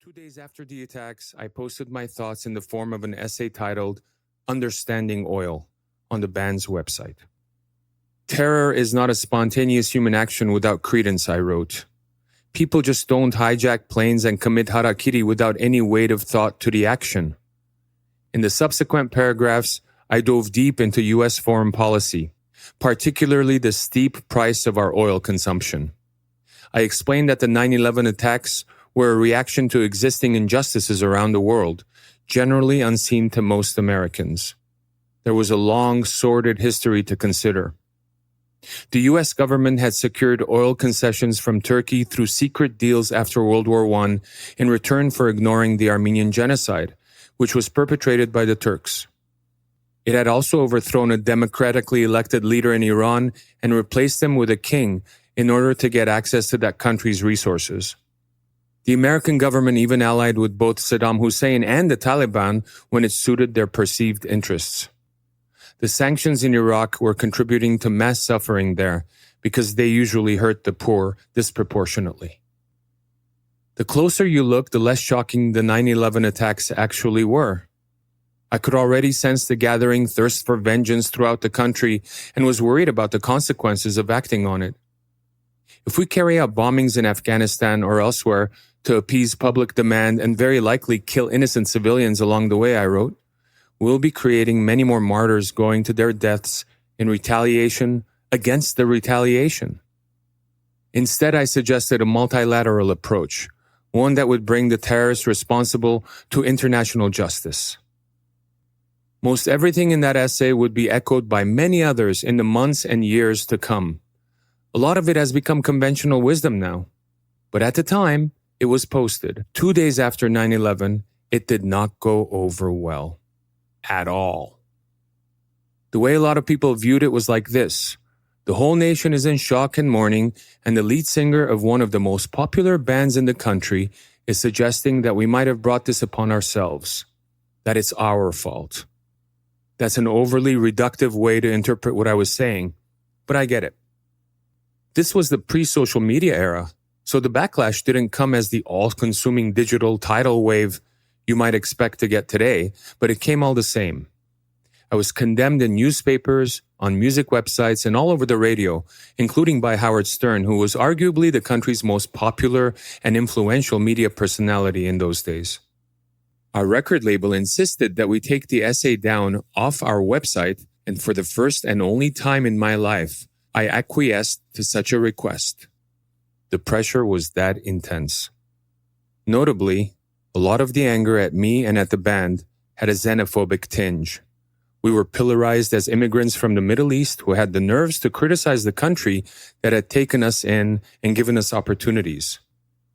2 days after the attacks, I posted my thoughts in the form of an essay titled Understanding Oil on the band's website. Terror is not a spontaneous human action without credence, I wrote. People just don't hijack planes and commit harakiri without any weight of thought to the action. In the subsequent paragraphs, I dove deep into U.S. foreign policy, particularly the steep price of our oil consumption. I explained that the 9/11 attacks were a reaction to existing injustices around the world, generally unseen to most Americans. There was a long, sordid history to consider. The U.S. government had secured oil concessions from Turkey through secret deals after World War I in return for ignoring the Armenian genocide, which was perpetrated by the Turks. It had also overthrown a democratically elected leader in Iran and replaced him with a king in order to get access to that country's resources. The American government even allied with both Saddam Hussein and the Taliban when it suited their perceived interests. The sanctions in Iraq were contributing to mass suffering there because they usually hurt the poor disproportionately. The closer you look, the less shocking the 9/11 attacks actually were. I could already sense the gathering thirst for vengeance throughout the country and was worried about the consequences of acting on it. If we carry out bombings in Afghanistan or elsewhere to appease public demand and very likely kill innocent civilians along the way, I wrote, we'll be creating many more martyrs going to their deaths in retaliation against the retaliation. Instead, I suggested a multilateral approach, one that would bring the terrorists responsible to international justice. Most everything in that essay would be echoed by many others in the months and years to come. A lot of it has become conventional wisdom now. But at the time it was posted, 2 days after 9/11, it did not go over well. At all. The way a lot of people viewed it was like this. The whole nation is in shock and mourning, and the lead singer of one of the most popular bands in the country is suggesting that we might have brought this upon ourselves, that it's our fault. That's an overly reductive way to interpret what I was saying, but I get it. This was the pre-social media era, so the backlash didn't come as the all-consuming digital tidal wave you might expect to get today, but it came all the same. I was condemned in newspapers, on music websites, and all over the radio, including by Howard Stern, who was arguably the country's most popular and influential media personality in those days. Our record label insisted that we take the essay down off our website, and for the first and only time in my life, I acquiesced to such a request. The pressure was that intense. Notably, a lot of the anger at me and at the band had a xenophobic tinge. We were pillarized as immigrants from the Middle East who had the nerves to criticize the country that had taken us in and given us opportunities.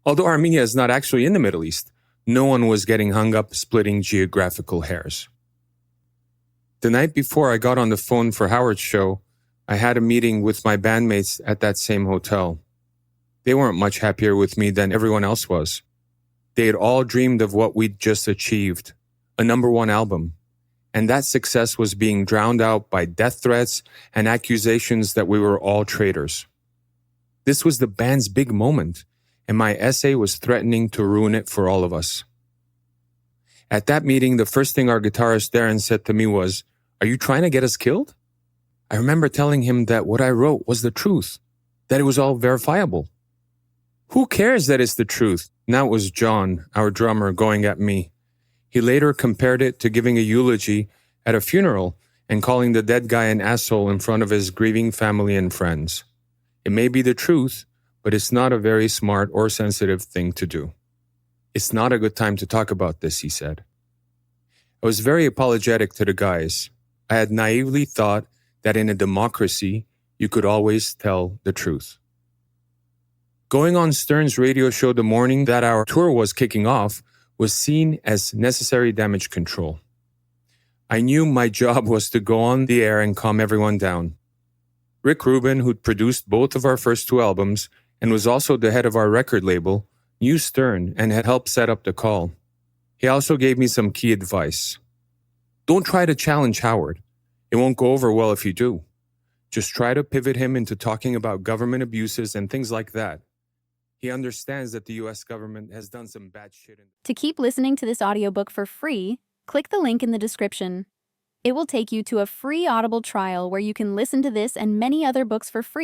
Although Armenia is not actually in the Middle East, no one was getting hung up splitting geographical hairs. The night before I got on the phone for Howard's show, I had a meeting with my bandmates at that same hotel. They weren't much happier with me than everyone else was. They had all dreamed of what we'd just achieved, a #1 album, and that success was being drowned out by death threats and accusations that we were all traitors. This was the band's big moment, and my essay was threatening to ruin it for all of us. At that meeting, the first thing our guitarist Darren said to me was, "Are you trying to get us killed?" I remember telling him that what I wrote was the truth, that it was all verifiable. "Who cares that it's the truth?" Now it was John, our drummer, going at me. He later compared it to giving a eulogy at a funeral and calling the dead guy an asshole in front of his grieving family and friends. It may be the truth, but it's not a very smart or sensitive thing to do. "It's not a good time to talk about this," he said. I was very apologetic to the guys. I had naively thought that in a democracy, you could always tell the truth. Going on Stern's radio show the morning that our tour was kicking off was seen as necessary damage control. I knew my job was to go on the air and calm everyone down. Rick Rubin, who'd produced both of our first 2 albums and was also the head of our record label, knew Stern and had helped set up the call. He also gave me some key advice. Don't try to challenge Howard. It won't go over well if you do. Just try to pivot him into talking about government abuses and things like that. He understands that the US government has done some bad shit. To keep listening to this audiobook for free, click the link in the description. It will take you to a free Audible trial where you can listen to this and many other books for free.